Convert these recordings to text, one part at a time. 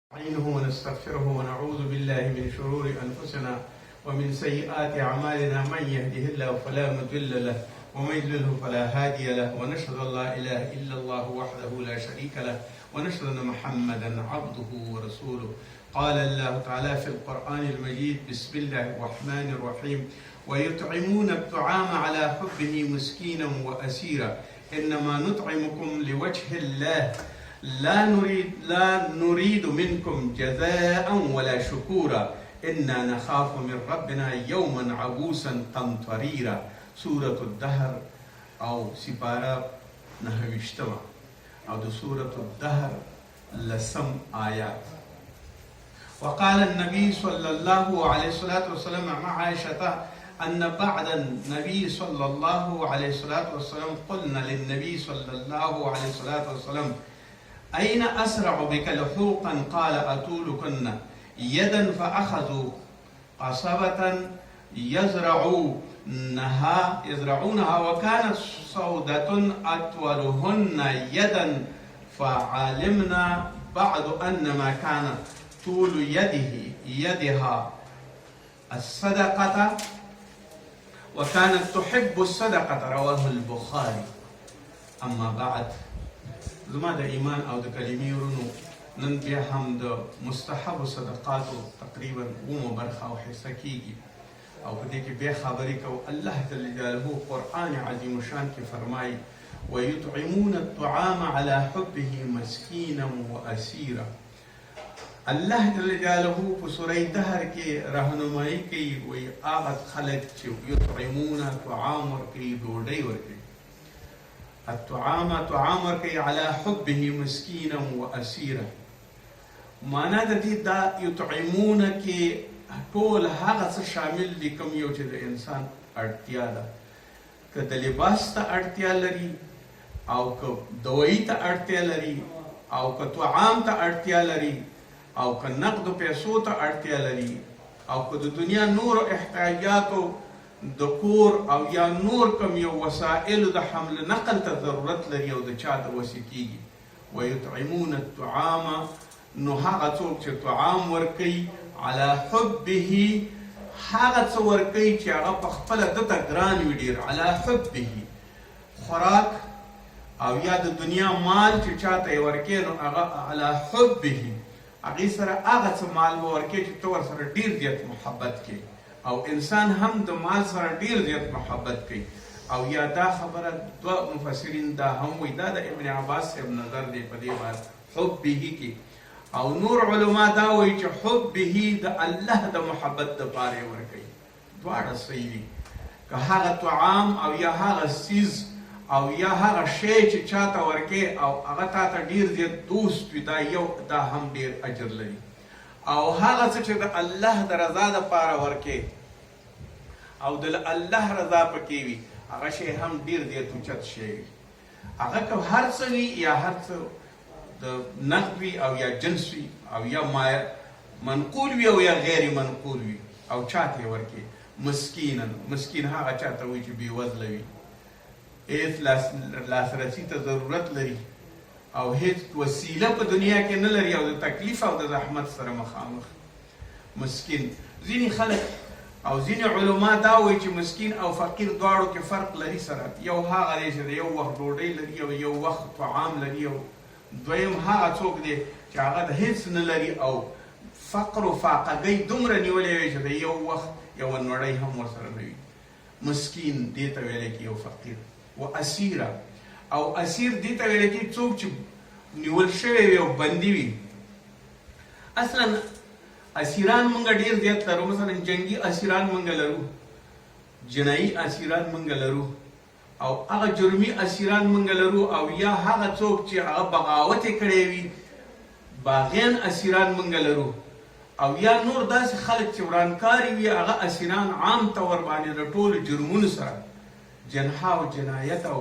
نستعينه ونستغفره ونعوذ بالله من شرور أنفسنا ومن سيئات أعمالنا من يهده الله فلا مضل له ومن يضلله فلا هادي له ونشهد أن لا إله إلا الله وحده لا شريك له ونشهد أن محمدا عبده ورسوله. قال الله تعالى في القرآن المجيد: بسم الله الرحمن الرحيم: ويطعمون الطعام على حبه مسكينا وأسيرا إنما نطعمكم لوجه الله لا نريد منكم جزاء ولا شكورا إنا نخاف من ربنا يوما عبوسا قمطريرا. سورة الدهر أو سپارہ 9 أو سورة الدهر لسم آيات. وقال النبي صلى الله عليه وسلم مع عائشة أن بعد النبي صلى الله عليه وسلم قلنا للنبي صلى الله عليه وسلم: أين أسرع بك لحوقا؟ قال: أطولكن يدا. فأخذوا قصبة يزرعونها وكانت سودة أطولهن يدا. فعلمنا بعد أن ما كان طول يدها الصدقة وكانت تحب الصدقة. رواه البخاري. أما بعد، زما د ایمان او د کلمې ورونو، نن بیا هم د مستحب صدقاتو تقریبا 9 برخه او حصه کیږي او په دې کې بیا خبرې کوو. الله جل جلاله قرآن عظیم شان کې فرمایي: ويطعمون الطعام على حبه مسكينا وأسيرا. الله جل جلاله په سوره دهر کې راهنمایي کوي، وایي هغه خلک چې یطعمون طعام ورکوي، ډوډۍ ورکوي، طعام ورکوي على حبه مسكينا وأسيرا. معنا د دې دا یطعمون کې ټول هغه څه شامل دي کوم یو چې د انسان اړتیا ده، که د لباس ته اړتیا لري او که دوایی ته اړتیا لري او که طعام ته اړتیا لري او که نقد پیسو ته اړتیا لري او که د دنیا نور احتیاجاتو د کور او یا نور کوم یو وسایل د حمل نقل ته ضرورت لري او د چا د وسې کیږي. ويطعمون الطعام، نو هغه څوک چې طعام ورکوي على حبه، هغه څه ورکوي چې هغه په خپله دته ګران وي ډېر. على حبه خوراک او یا د دنیا مال چې چاته یې ورکوي نو هغه على حبه، هغې سره هغه څه مال به ورکوي چې ته ورسره ډېر زیات محبت کوي، او انسان هم د مال سره ډیر زیات محبت کوي. او یا دا خبره دوه مفسرین دا هم وایي، دا د ابن عباس صاحب نظر دی په دې باندې حبه کې، او نور علما دا وایي چې حبه د الله د محبت دپاره یې ورکوي. دواړه صحیح دي، که هغه طعام او یا هغه څیز او یا هغه شی چې چاته ورکوي او هغه تا ته ډیر زیات دوست وي، دا هم ډیر اجر لري. او هغه څه چې د الله د رضا دپاره ورکوي او د الله رضا پکې وي، هغه شی هم ډیر زیات اوچت شی وي. هغه که هر څه وي یا هر څه د نقد وي او یا جنس وي او یا منقول وي او یا غیر منقول وي او چاته یې ورکوي. مسکین هغه چاته وي چې بېوزله وي، هېڅ لاسرسي ته ضرورت لري او هیڅ وسیله په دنیا کې نه لري او د تکلیف او د زحمت سره مخامخ. مسکین، ځینې خلک او ځینې علما دا وایي چې مسکین او فقیر دواړو کې فرق لري سره. یو هغه دی چې د یو وخت ډوډۍ لري او یو وخت طعام لري، او دویم هغه څوک دی چې هغه د هیڅ نه لري او فقر و فاقګۍ دومره نیولې وي چې د یو وخت یوه نړۍ هم ورسره نه وي. مسکین دې ته ویلی کېږي، او فقیر. و اسیره، او اسیر دې ته ویل کېږي څوک چې نیول شوی وي او بندي وي. اصلا اسیران موږ ډېر زیات لرو، مثلا جنګي اسیران موږ لرو، جنایي اسیران موږ لرو، او هغه جرمي اسیران موږ لرو، او یا هغه څوک چې هغه بغاوت یې کړی وي، باغیان اسیران موږ لرو، او یا نور داسې خلک چې ورانکاري وي، هغه اسیران عام طور باندې د ټولو جرمونو سره جنحه او جنایت او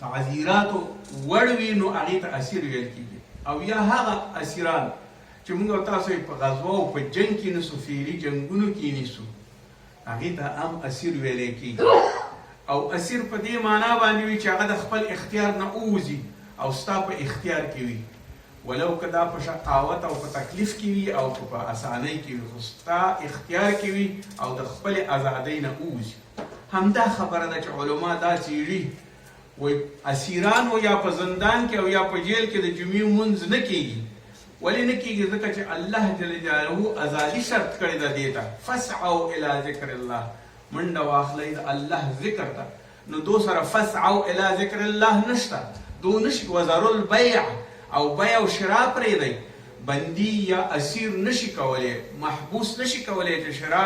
تعذیراتو وړ وي، نو هغې ته اسیر ویل کېږي. او یا هغه اسیران چې موږ او تاسو یې په غزوه او په جنګ کې نیسو، فعلي جنګونو کې نیسو، هغې ته هم اسیر ویلی کېږي. او اسیر په دې معنا باندې وي چې هغه د خپل اختیار نه ووځي او ستا په اختیار کې وي. ولو که دا په شقاوت او په تکلیف کې وي او په اسانۍ کې وي خو ستا اختیار کې وي او د خپلې ازادۍ نه ووځي. همدا خبره ده چې علما دا څېړي وایي اسیرانو یا په زندان کې او یا په جیل کې د جمعې لمونځ نه کېږي. ولې نه کېږي؟ ځکه چې الله جل جلاله ازادي شرط کړې ده دې ته فسعوا الی ذکر الله، منډه واخلئ د الله ذکر ته. نو دو سره فسعوا الی ذکر الله نشته، دو نشي وزارو البیع او بیع او شرا پرېږدئ. بندي یا اسیر نشي کولی، محبوس نشي کولی چې شرا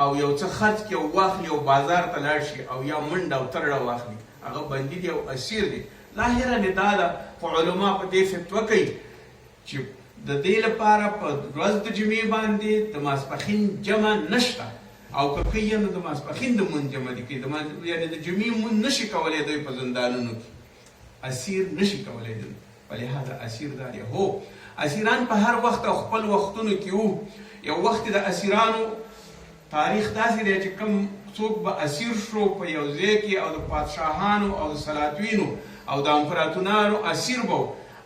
او یو څه خرڅ کړي او واخلي او بازار ته لاړ شي او یا منډه او ترړه واخلي. هغه بندي دی او اسیر دی. ظاهره نه دا ده، خو علما په دې فتوا کوي چې د دې لپاره په ورځ د جمعې باندې د ماسپښین جمع نشته، او که کوي نو د ماسپښین د مونځ جمع دي کوي، یعنې د جمعې مونځ نشي کولی دوی په زندانونو کې، اسیر نشي کولی دوی. ولهذا اسیر دا دی. هو اسیران په هر وخت او خپل وختونو کې وو. یو وخت د اسیرانو تاریخ داسې دی چې کوم څوک به اسیر شو په یو ځای کې او د پادشاهانو او د سلاطینو او د امپراتورانو اسیر به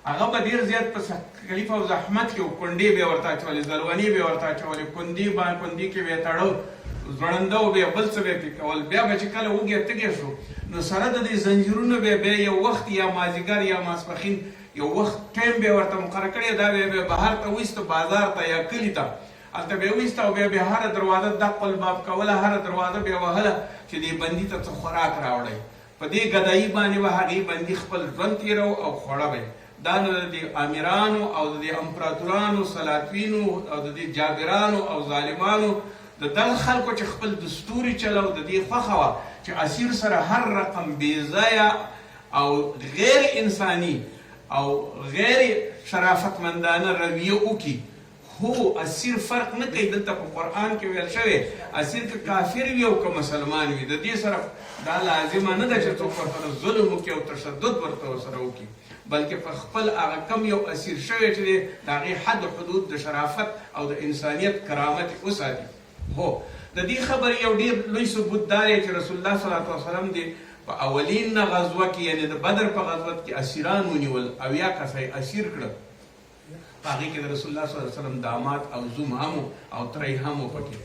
هغه به ډېر زیات په تکلیف او زحمت کې کونډې به ورته اچولې، زلونې به ورته اچولې، کندي کې به یې تړو، ځوړنده به یې بل څه به یې پرې کول. بیا به چې کله وږی تږی شو نو سره د دې زنجیرونو به بیا یو وخت یا مازدیګر یا ماسپښین یو وخت ټایم به یې ورته مقرر کړی، دا به یې بهر ته وایسته، بازار ته یا کلي ته، هلته به یې وایسته او بیا به یې هره دروازه دق الباب کوله، هره دروازه به یې وهله چې دې بندي ته څه خوراک راوړئ. په دې ګدایي باندې به هغې بندي خپل ژوند تېرو او خوړه به دا نو د امیرانو او د امپراتورانو، سلاطینو او د جابرانو او ظالمانو د دغه خلکو چې خپل دستوري چلو د دې خوښه وه چې اسیر سره هر رقم بېځایه او غیر انساني او غیر شرافتمندانه رویه وکړي. هو اسیر فرق نه کوي. دلته په قرآن کې ویل شوی اسیر که کافر وي او که مسلمان وي، د دې سره دا لازمه نه ده چې څوک ورسره ظلم وکړي او تشدد ورته ورسره وکړي، بلکې په خپل هغه کم یو اسیر شوی چې دی د هغې حد حدود د شرافت او د انسانیت کرامت وساتي. هو د دې خبرې یو ډېر لوی ثبوت دا دی چې رسول الله صلی الله علیه وسلم دی په اولین غزوه کې یعنې د بدر په غزوت کې اسیران ونیول، 80 کسه یې اسیر کړل. په هغې کې د رسول الله صلی الله علیه وسلم داماد او زوم هم او ترې هم پکې.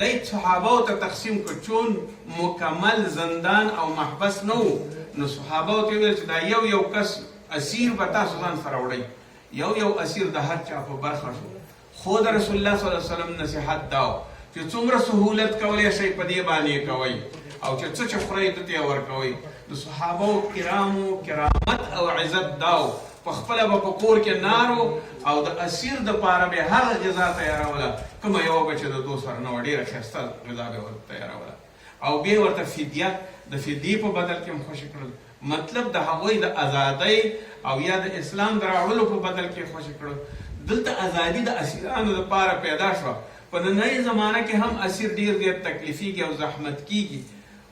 دی صحابهو ته تقسیم کړ، چون مکمل زندان او محبس نه و نو صحابهو ته ویل چې دا یو کس اسیر به تاسو ځان سره وړئ، یو اسیر د هر چا په برخه شو. خو د رسول الله صلی الله علیه وسلم نصیحت دا و چې څومره سهولت کولی شئ په دې باندې کوئ او چې څه چې خورئ دته یې ورکوئ. د صحابو کرامو کرامت او عزت دا و، په خپله به په کور کې نارو او د اسیر دپاره به هغه غذا تیاروله کومه یوه به چې د دو سره نه وه، ډېره ښایسته غذا به ورته تیاروله او بیا ورته فدیه د فدیې په بدل کې هم خوشي کړل. مطلب د هغوی د ازادۍ او یا د اسلام د راوړلو په بدل کې خوشي کړل. دلته ازادي د اسیرانو دپاره پیدا شوه. په نننۍ زمانه کې هم اسیر ډېر زیات تکلیفیږي او زحمت کیږي،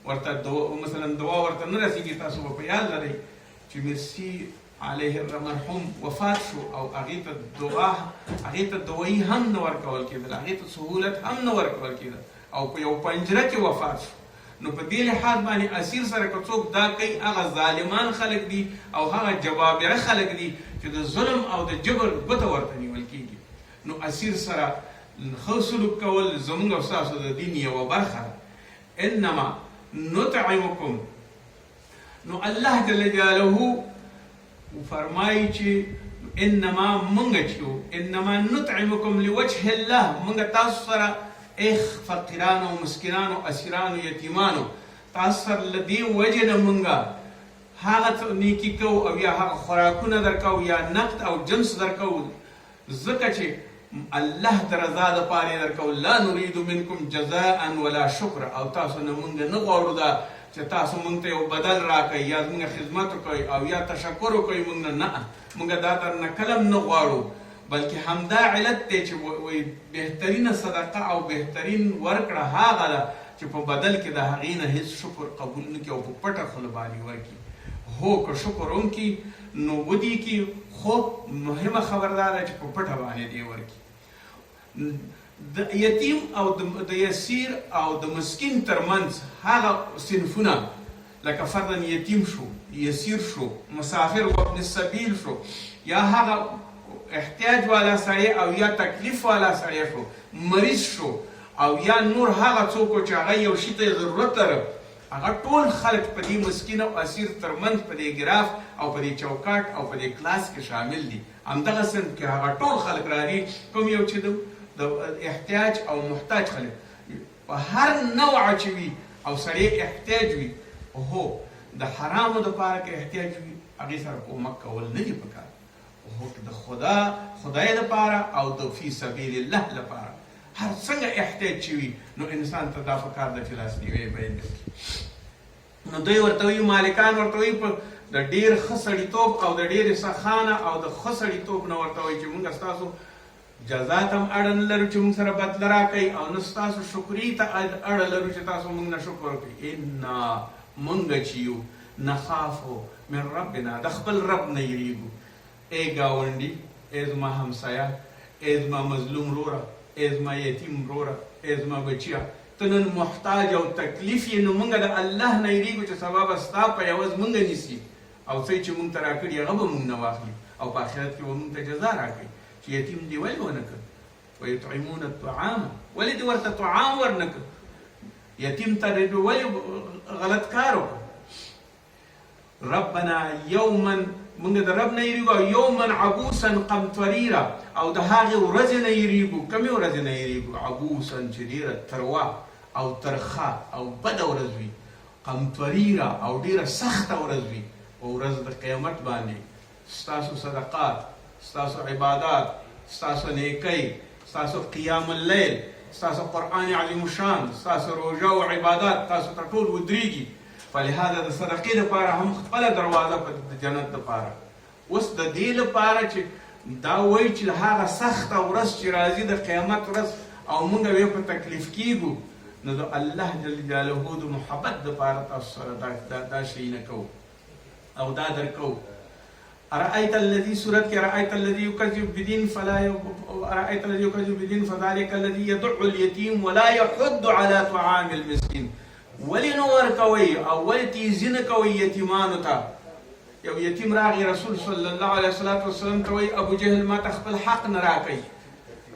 ورته مثلا دوا ورته نه رسېږي. تاسو به په یاد لرئ چې مرسي علیه المرحوم وفات شو او هغې ته دوایي هم نه ورکول کېدل، هغې ته سهولت هم نه ورکول کېدل او په یو پنجره کې وفات شو. نو په دې لحاظ باندې اسیر سره که څوک دا کوي هغه ظالمان خلک دي او هغه جبابره خلک دي چې د ظلم او د جبر ګوته ورته نیول کېږي. نو اسیر سره ښه سلوک کول زموږ او ستاسو د دین یوه برخه ده. انما نطعمکم، نو الله جل جلاله فرمایي چې انما موږ چې انما نطعمکم لوجه الله، موږ تاسو سره فقیرانو مسکینانو اسیرانو یتیمانو تاسو سره له دې وجې نه موږ هغه نیکي کوو او یا هغه خوراکونه درکوو یا نقد او جنس درکوو ځکه چې الله د رضا دپاره یې درکوو. لا نريد منکم جزاء ولا شکر، او تاسو نه موږ نه غواړو دا چې تاسو موږ ته یو بدل راکړئ یا زموږ خدمت وکړئ او یا تشکر وکړئ. موږ نه موږ دا درنه کلم نه غواړو، بلکې همدا علت دی چې وایي بهترینه صدقه او بهترین ورکړه هغه ده چې په بدل کې د هغې نه هېڅ شکر قبول نه کړي او په پټه خوله باندې ورکړي. هو که شکر وکړي نو ودي کړي، خو مهمه خبر دا ده چې په پټه باندې دې ورکړي. د یتیم او د یسیر او د مسکین ترمنځ هغه صنفونه لکه فرضاً یتیم شو، یسیر شو، مسافر و ابن السبیل شو، یا هغه احتیاج والا سړی او یا تکلیف والا سړی شو، مریض شو، او یا نور هغه څوک چې هغه یو شي ته ضرورت لري، هغه ټول خلک په دې مسکین او اسیر ترمنځ په دې ګراف او په دې چوکاټ او په دې کلاس کې شامل دي. همدغه صنف کې هغه ټول خلک راغلي کوم یو چې د احتیاج او محتاج خلک په هر نوع چې وي او سړی احتیاج وي. هو د حرامو دپاره که احتیاج وي هغې سره کومک کول نه دي پکار، هو د خدای دپاره او د فی سبیل الله لپاره هر څنګه احتیاج چې وي نو انسان ته دا پکار ده چې لاسنیوی باید وکړي. نو دوی ورته وایي، مالکان ورته وایي په د ډېر ښه سړیتوب او د ډېرې سخانه او د ښه سړیتوب نه ورته وایي چې مونږ ستاسو جزا ته هم اړه نه لرو چې مونږ سره بدله راکوئ، او نه ستاسو شکري ته اړه لرو چې تاسو مونږ نه شکر وکړئ. انا مونږ چې یو نخافو من ربنا، د خپل رب نه یریږو. ای ګاونډي، ای زما همسایه، ای زما مظلوم روره، ای زما یتیم روره، ای زما بچیه، ته نن محتاج او تکلیف یې، نو مونږ د الله نه یریږو چې سبا به ستا په عوض مونږ نیسي او څه چې مونږ ته راکړي هغه به مونږ نه واخلي او په آخرت کې به مونږ ته جزا راکړي چې یتیم دې ولې ونه کړ. ویطعمون الطعام، ولې دې ورته طعام ورنه کړ؟ یتیم ته دې ولې غلط کار وکړ؟ ربنا یوما، مونږ د رب نه یریږو، او یوما عبوسا قمطریرا، او د هغې ورځې نه یریږو. کومې ورځې نه یریږو؟ عبوسا چې ډېره تروه او ترخه او بده ورځ وي، قمطریرا او ډېره سخته ورځ وي، په ورځ د قیامت باندې ستاسو صدقات، ستاسو عبادات، ستاسو نیکۍ، ستاسو قیام اللیل، ستاسو قرآن عظیم الشان، ستاسو روژه او عبادات تاسو ته ټول ودرېږي. فلهذا د صدقې لپاره هم خپله دروازه په د جنت لپاره. اوس د دې لپاره چې دا وایي چې هغه سخته ورځ چې راځي د قیامت ورځ او موږ بیا په تکلیف کېږو، نو د الله جل جلاله د محبت دپاره تاسو سره دا شی نه کوو او دا درکوو. أرأيت الذي سورت کې أرأيت الذي يكذب بدين أرأيت الذي يكذب بدين فذلك الذي يدع اليتيم ولا يحض على طعام المسكين. ولې نه ورکوئ او ولې تیزي نه کوئ یتیمانو ته؟ یو یتیم راغی رسول صلی الله علیه وسلم ته وایي ابو جهل ما ته خپل حق نه راکوي.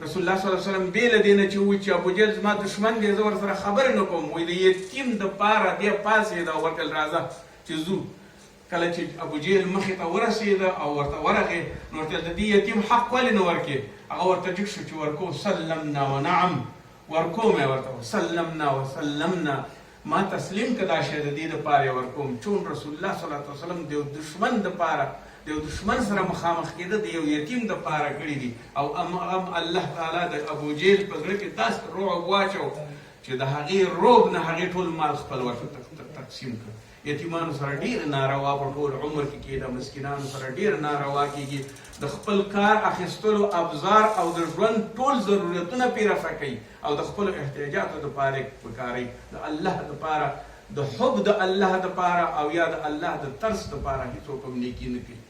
رسول الله صلی الله علیه وسلم بې له دې نه چې وایي چې ابو جهل زما دشمن دی، زه ورسره خبرې نه کوم، وایي د یتیم دپاره دی پاڅېده او ورته راځه چې ځو. کله چې ابو جهل مخې ته ورسېده او ورته ورغې، نو ورته د دې یتیم حق ولې نه ورکې؟ هغه ورته جګ شو چې ورکو. سلمنا ونعم، ورکوم یې ورته، سلمنا وسلمنا، ما تسلیم که دا شی د دې دپاره یې ورکوم. چون رسول الله صلی الله علیه وسلم د یو دشمن دپاره، د یو دشمن سره مخامخ کېده د یو یتیم دپاره کړي دي، او الله تعالی د ابو جهل په زړه کې داسې رعب واچو چې د هغې روب نه هغې ټول مال خپل ورته تقسیم کړ. یتیمانو سره ډېر ناروا په ټول عمر کې کېده، مسکینانو سره ډېر ناروا کېږي. د خپل کار اخیستلو ابزار او د ژوند ټول ضرورتونه پرې رفع کوي او د خپلو احتیاجاتو دپاره یې پکاروي. د الله دپاره، د حب د الله دپاره او یا د الله د ترس دپاره هېڅوک هم نیکي نه کوي.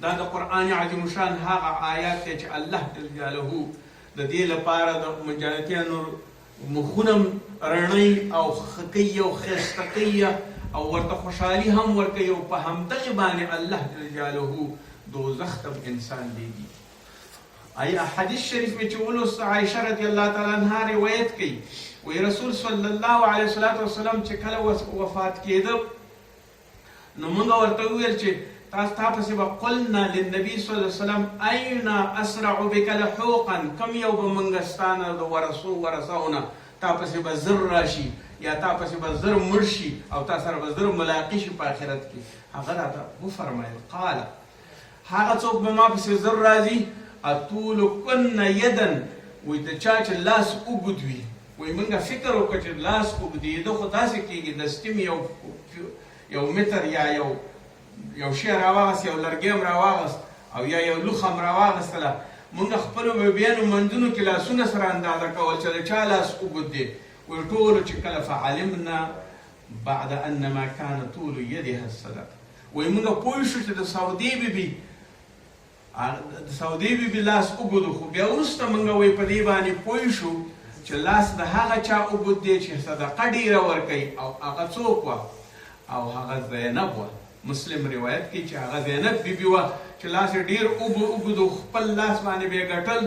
دا د قرآن عظیم الشان هغه آیات دی چې الله جل جلاله د دې لپاره د جنتیانو مخونه رڼوي او ښه کوي او ښایسته کوي او ورته خوشحالي هم ورکوي، او په همدغې باندې الله جل جلاله دوزخ ته انسان لیږي. آیا حدیث شریف میں چې ولوست عایشه رضی الله تعالی عنها روایت کوي، وی رسول صلی الله علیه وسلم چې کله وفات کېده نو موږ ورته وویل چې تا پسې به قلنا للنبي صلی الله علیه وسلم أین اسرع بک لحوقا، کوم یو به موږ ستانه د ورثهونه تا پسې به زر راشي یا تا پسې به زر مړ شي او تا سره به زر ملاقي شي په آخرت کې؟ هغه راته وفرمایل قال هغه څوک به ما پسې زر راځي اطولکن یدن، وایي د چا چې لاس اوږد وي. وایي موږ فکر وکړو چې لاس اوږدېده خو داسې کېږي د سټیم یو متر یا یو شی راواغست، یو لرګی هم راواغست او یا یو لوښه هم راواغستله. موږ خپلو بیبیانو منځونو کې لاسونه سره اندازه کول چې د چا لاس اوږد دی. وایي ټولو چې کله فعلمنا بعد انما کان طول یدها الصدقه، وایي موږ پوه شو چې د سعودي بیبي لاس اوږد خو بیا وروسته موږ وایي په دې باندې پوه شو چې لاس د هغه چا اوږد دی چې صدقه ډېره ورکوي، او هغه څوک وه؟ او هغه زینب وه. مسلم روایت کوي چې هغه زینب بیبي وه چې لاس یې ډېر اوږد خپل لاس باندې به یې ګټل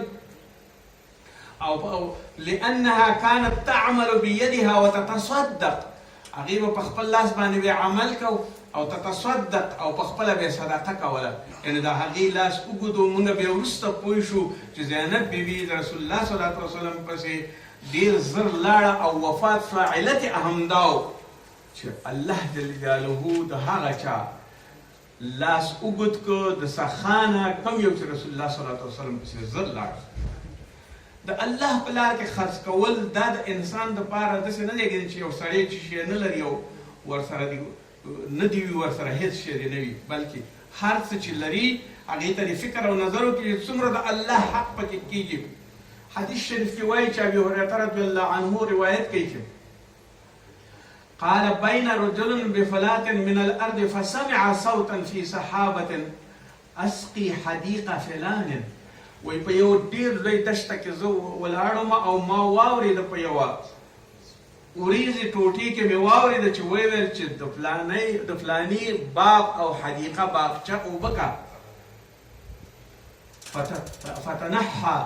او لانها كانت تعمل بيدها وتتصدق هغې به په خپل لاس باندې به عمل کو او تتصدق او په خپله به یې صدقه کوله یعنې د هغې لاس اوږد و موږ بیا وروسته پوه شو چې زینب بیبي د رسول الله صلی الله علیه وسلم پسې ډېر زر لاړه او وفات شوه علت یې هم دا و چې الله جل جلاله د هغه چا لاس اوږد که د سخانه کم یو چې رسول الله صلی الله علیه وسلم پسې زر لاړه د الله په لار کې خرڅ کول دا د انسان دپاره داسې نه دی چې یو سړی چې شی نه لري او ورسره نه دي وي ورسره هېڅ شی دی نه وي بلکې هر څه چې لري هغې ته د فکر او نظر وکړي چې څومره د الله حق پکې کېږي حدیث شریف کې وایي چې ابي هريره رضی الله عنه روایت کوي چې قال بين رجل بفلاة من الأرض فسمع صوتا في سحابة أسقي حديق فلان وی په یو ډېر لوی دشته کې زه ولاړم او ما واورېده په یوه وریځې ټوټې کې مې واورېده چې ویې ویل چې د فلاني باغ او حدیقه باغچه اوبه کا فتنحى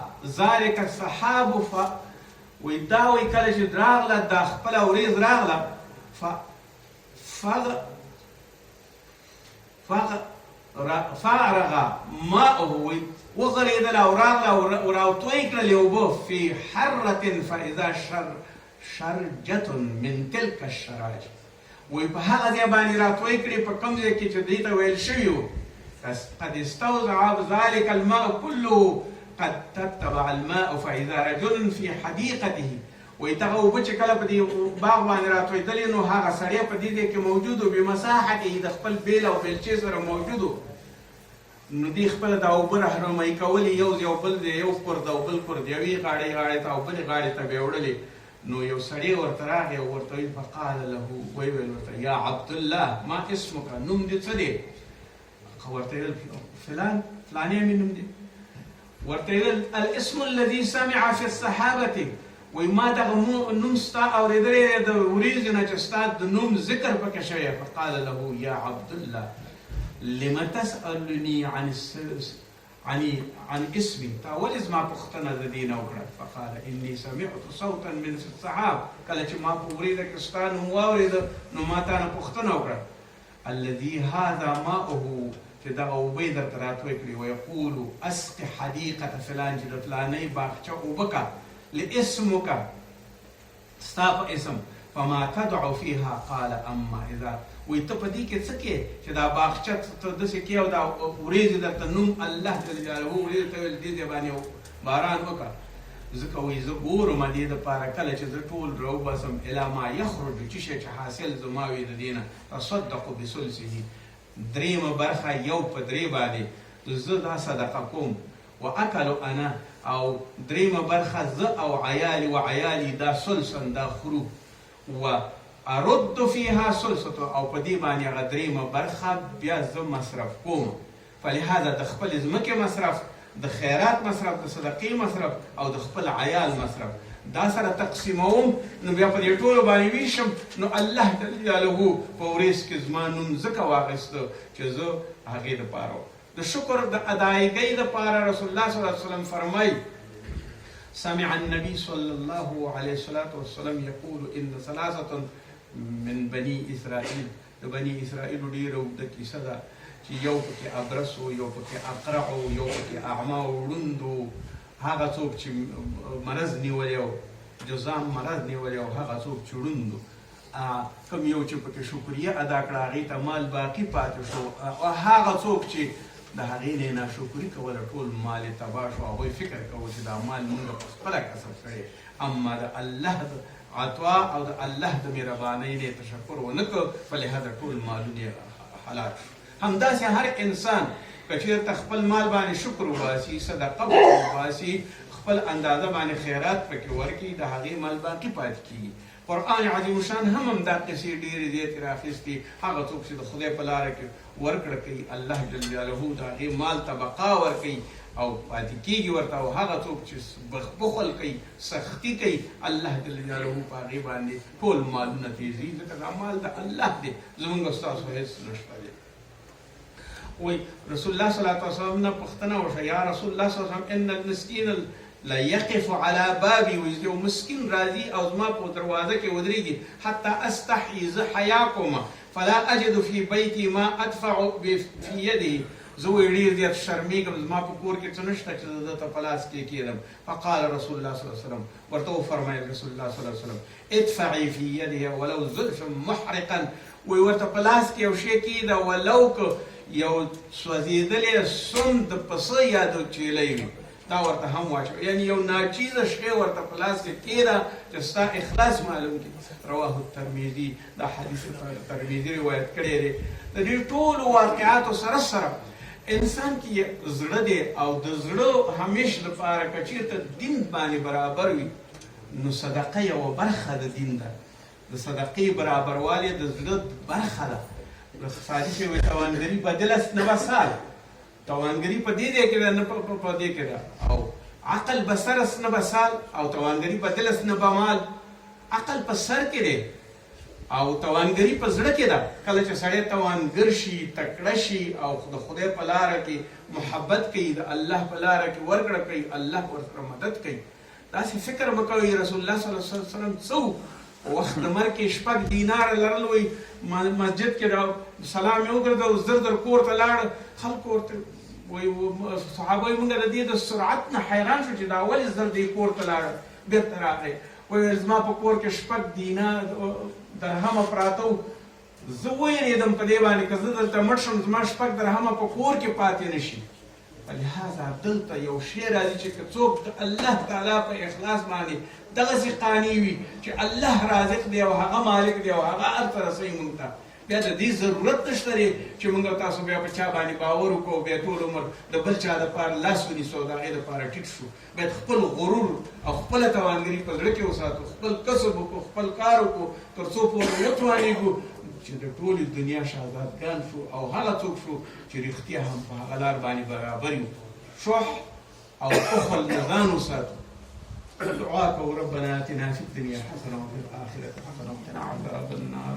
ذلك السحاب وی دا وی کله چې راغله دا خپله وریځ راغله فارغ ماءه وغريدل او راغله وراوتوی کړلې اوبه فی حرة فاذا شرجة من تلك الشراج وی په هغه ځای باندې راتوی کړې په کوم ځای کې چې دې ته ویل شوي وو قد استوزع ذلك الماء كله قد تتبع الماء فاذا رجل في حديقته وی دغه اوبه چې کله په دې باغ باندې راتویدلې نو هغه سړی په دې ځای کې موجود و بمساحته د خپل بیل او بیلچې سره موجود و نو دې خپله دا اوبه رهنمایي کولې یو ځای او بل ځای یو کورد او بل کورد یوې غاړې ته او بلې غاړې ته به یې وړلې نو یو سړی ورته راغی او ورته ویل فقال له ویې ویل ورته یا عبدالله ما اسمک نوم دې څه دی ورته ویل فلان فلانی مې نوم دی ورته ویل الاسم الذي سمع في الصحابة وی ما دغه نوم ستا اورېدلی دی د وریځې نه چې ستا د نوم ذکر پکې شوی فقال له یا عبدالله لم تسألني عن اسمي تا ولې زما پوښتنه د دې نه وکړه فقال اني سمعت صوتا من السحاب کله چې ما په وریځه کې ستا نوم واورېده نو ما تا نه پوښتنه وکړه الذي هذا ماؤه چې دغه اوبه یې درته راتوی کړي ویقول اسق حدیقة فلان چې د فلانۍ باغچه اوبه کا لاسمك ستا په اسم فما تدعو فيها قال اما اذا وی ته په دې کې څه کې چې دا باغچه ته داسې کې او دا وریځې درته نوم الله جل جلاله وریځې ته ویل دې ځای باندې باران وکړه ځکه وایي زه ګورم دې دپاره کله چې زه ټول راوباسم الی ما یخرج چې شی چې حاصل زما وي د دې نه تصدقو بثلثه درېیمه برخه یو په درې باندې زه دا صدقه کوم واکلو انا او درېیمه برخه زه او عیالي وعیالي دا ثلثا دا خورو وارد فيها ثلثه او په دې باندې هغه درېیمه برخه بیا زه مصرف کوم فلهذا د خپل ځمکې مصرف د خیرات مصرف د صدقې مصرف او د خپل عیال مصرف دا سره تقسیموم نو بیا په دې ټولو باندې ویشم نو الله جل جلاله په وریځ کې زما نوم ځکه واخیسته چې زه هغې دپاره د شکر د ادایګۍ دپاره رسول الله صلی الله علیه وسلم فرمایي سمع النبي صلى الله عليه وسلم يقول ان ثلاثه من بني اسرائيل د بني اسرائیل ډېره اوږده کیسه ده چې یو پکې ابرس و یو پکې اقرع و یو پکې اعما و ړوند و هغه څوک چې مرض نیولی و جزام مرض نیولی و هغه څوک چې ړوند و کوم یو چې پکې شکریه ادا کړه هغې ته مال باقي پاتې شو او هغه څوک چې د هغې نه ناشکري کوله ټول مال یې تباه شو هغوی فکر کوو چې دا مال مونږ په خپله کسب کړی اما د الله د عطا او د الله د مهربانۍ نه تشکر ونه کړ فلهذا ټول مالونه یې هلاک شو همداسې هر انسان که چېرته خپل مال باندې شکر وباسي صدقه وباسي خپل اندازه باندې خیرات پکې ورکړي د هغې مال باقي پاتې کېږي قرآن عظیم شان هم دا قصې ډېرې زیاتې راخیستې هغه څوک چې د خدای په لاره کې ورکړه کوي الله جل جلاله د هغې مال ته بقا ورکوي او پاتې کېږي ورته او هغه څوک چې بخل کوي سختي کوي الله جل جلاله په هغې باندې ټول مالونه تېزوي ځکه دا مال د الله دی زموږ ستاسو هېڅ نشته دی وي رسول الله صلی الله علیه وسلم نه پوښتنه وشوه یا رسول الله صلی الله علیه وسلم ان المسکین لا يقف على بابي ويزيو مسكين راضي او زما په دروازه کې ودرېږي حتى استحي ز حياكما فلا اجد في بيتي ما ادفع في يده زه ډېر زیات شرمېږم زما په کور کې څه نشته چې زه درته په لاس کې کېږدم فقال رسول الله صلی الله علیه وسلم ورته وفرمایل رسول الله صلی الله علیه وسلم ادفعي في يدها ولو زلفا محرقا وی ورته په لاس کې یو شی کېږده ولو که یو سوځېدلی سون د پسه یا د چیلی وي دا ورته هم واچوه یعنی یو ناچیزه شی ورته په لاس کې کېږده چې ستا اخلاص معلوم کړي رواه الترمذي دا حدیث ترمذي روایت کړی دی د دې ټولو واقعاتو سره سره انسان کې زړه دی او د زړه همیش لپاره که چېرته دین باندې برابر وي نو صدقه یوه برخه د دین ده د صدقې برابروالی د زړه برخه ده سادي چې وایي توانګري بدله نه به سال توانګري په دې دی کې ده نه په دې کې ده او عقل به سرس نه به سال او توانګري بدلس نه به مال عقل په سر کې دی او توانګري په زړه کې ده کله چې سړی توانګر شي تکړه شي او د خدای په لاره کې محبت کوي د الله په لاره کې ورکړه کوي الله ورسره مدد کوي داسې فکر مه کوئ رسول الله صلی الله علیه وسلم څه وخت د مرګ کې 6 دیناره لرل وی مسجد کې سلام یې وګرځه او زر در کور ته لاړ خلکو ورته وی صحابه یې موږ د دې د سرعت نه حیران شو چې دا ولې زر دې کور ته لاړ بېرته راغی وی زما په کور کې 6 دیناره درهمه پراته وو زه ویرېدم په دې باندې که زه دلته مړ شم زما 6 درهمه په کور کې پاتې نه شي لهذا دلته یو شی راځي چې که څوک د الله تعالی په اخلاص باندې دغسې قانع وي چې الله رازق دی او هغه مالک دی او هغه هر څه رسوي موږ ته بیا د دې ضرورت نشته دی چې موږ تاسو بیا په چا باندې باور وکړو بیا ټول عمر د بل چا دپاره لاس ونیسو د هغې دپاره ټیټ شو باید خپل غرور او خپله توانګري په زړه کې وساتو خپل کسب وکړو خپل کار وکړو تر څو پورې وتوانېږو چې د ټولې دنیا شهزادګان شو او هغه څوک شو چې رښتیا هم په هغه لار باندې برابر یو شح او بخل نه ځان وساتو دعا کوو ربنا آتنا فی الدنیا حسنه وفي الآخرة حسنه وقنا عذاب النار